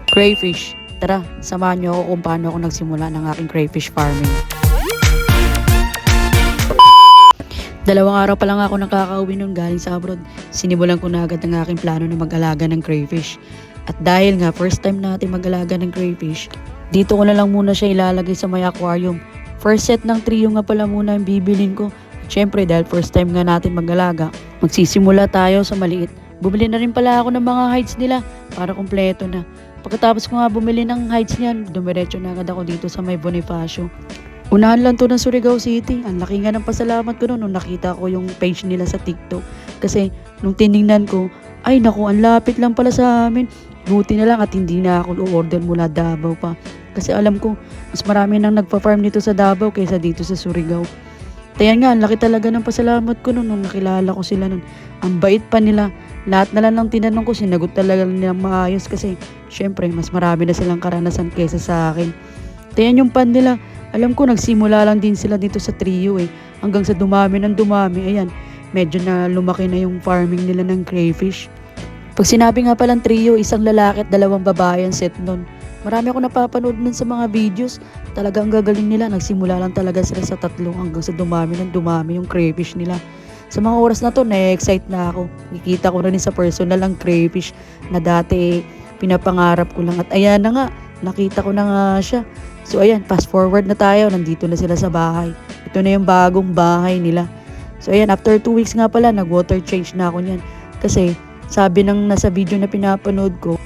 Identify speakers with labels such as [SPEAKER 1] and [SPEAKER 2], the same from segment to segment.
[SPEAKER 1] Crayfish. Tara, samahan niyo ako kung paano ako nagsimula ng aking crayfish farming. Dalawang araw pa lang ako nakakauwi nun galing sa abroad. Sinimulan ko na agad ang aking plano na mag-alaga ng crayfish. At dahil nga first time natin mag-alaga ng crayfish, dito ko na lang muna siya ilalagay sa may aquarium. First set ng trio nga pala muna ang bibilin ko. Siyempre dahil first time nga natin mag-alaga, magsisimula tayo sa maliit. Bumili na rin pala ako ng mga hides nila para kumpleto na. Pagkatapos ko nga bumili ng hides niyan, dumiretso na agad ako dito sa may Bonifacio. Unahan lang to ng Surigao City. Ang laki nga ng pasalamat ko noon nung nakita ko yung page nila sa TikTok. Kasi nung tiningnan ko, ay naku, ang lapit lang pala sa amin. Buti na lang at hindi na ako order mula Davao pa. Kasi alam ko, mas marami nang nagpa-farm dito sa Davao kaysa dito sa Surigao. Tayan nga, ang laki talaga ng pasalamat ko noon nung nakilala ko sila noon. Ang bait pa nila. Lahat na lang tinanong ko, sinagot talaga nilang maayos kasi syempre mas marami na silang karanasan kaysa sa akin. Tayan yung pan nila. Alam ko nagsimula lang din sila dito sa trio hanggang sa dumami ng dumami. Ayan, medyo na lumaki na yung farming nila ng crayfish. Pag sinabi nga palang trio, isang lalaki at dalawang babae ang set nun. Marami ako napapanood nun sa mga videos. Talagang gagaling nila. Nagsimula lang talaga sila sa tatlo hanggang sa dumami ng dumami yung crayfish nila. Sa mga oras na to, na-excite na ako. Nakikita ko na rin sa personal ang crayfish na dati pinapangarap ko lang. At ayan na nga, nakita ko na nga siya. So ayan, fast forward na tayo. Nandito na sila sa bahay. Ito na yung bagong bahay nila. So ayan, after 2 weeks nga pala, nag-water change na ako niyan. Kasi sabi ng nasa video na pinapanood ko,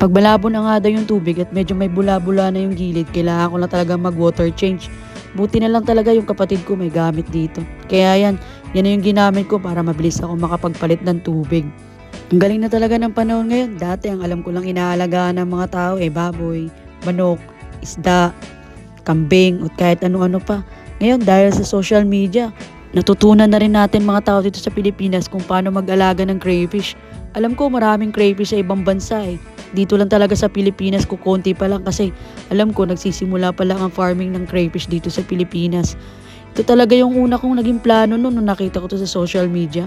[SPEAKER 1] pag malabo na nga daw yung tubig at medyo may bula-bula na yung gilid, kailangan ko na talaga mag-water change. Buti na lang talaga yung kapatid ko may gamit dito. Kaya yan na yung ginamit ko para mabilis ako makapagpalit ng tubig. Ang galing na talaga ng panahon ngayon. Dati ang alam ko lang inaalagaan ng mga tao baboy, manok, isda, kambing, at kahit ano-ano pa. Ngayon dahil sa social media, natutunan na rin natin mga tao dito sa Pilipinas kung paano mag-alaga ng crayfish. Alam ko maraming crayfish sa ibang bansa Dito lang talaga sa Pilipinas kukonti pa lang kasi alam ko nagsisimula pa lang ang farming ng crayfish dito sa Pilipinas. Ito talaga yung una kong naging plano nung nakita ko to sa social media.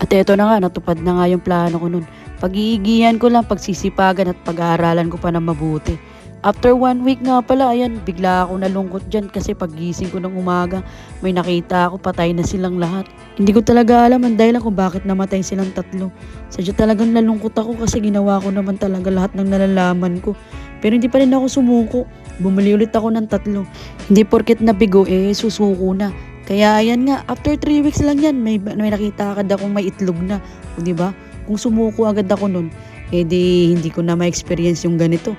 [SPEAKER 1] At eto na nga, natupad na nga yung plano ko nun. Pag-iigihan ko lang, pagsisipagan at pag-aaralan ko pa na mabuti. After 1 week nga pala, ayan, bigla ako nalungkot dyan kasi paggising ko ng umaga, may nakita ako patay na silang lahat. Hindi ko talaga alam ang dahilan kung bakit namatay silang tatlo. Sadya talagang nalungkot ako kasi ginawa ko naman talaga lahat ng nalalaman ko. Pero hindi pa rin ako sumuko. Bumili ulit ako ng 3. Hindi porket nabigo, susuko na. Kaya ayan nga, after 3 weeks lang yan, may nakita agad akong may itlog na. O diba? Kung sumuko agad ako nun, hindi ko na ma-experience yung ganito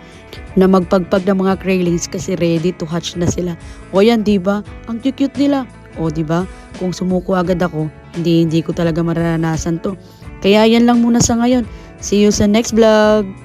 [SPEAKER 1] na magpagpag ng mga craylings kasi ready to hatch na sila. O yan, diba? Ang cute nila. O diba? Kung sumuko agad ako, hindi ko talaga mararanasan to. Kaya yan lang muna sa ngayon. See you sa next vlog!